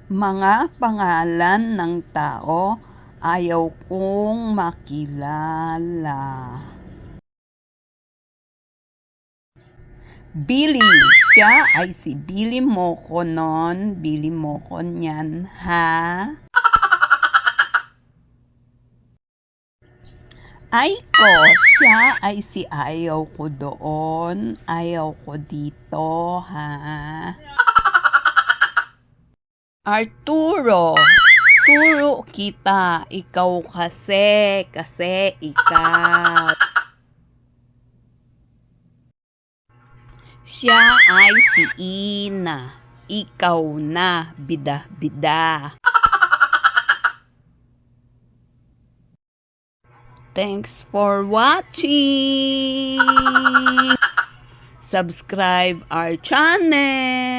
Mga pangalan ng tao ayaw kong makilala. Billy, siya ay si Billy Moco nun. Billy Moco niyan, ha? Aiko, siya ay si ayaw ko doon. Ayaw ko dito, ha? Arturo, turo kita. Ikaw kasi ikaw. Siya ay si Ina. Ikaw na, bida-bida. Thanks for watching. Subscribe our channel.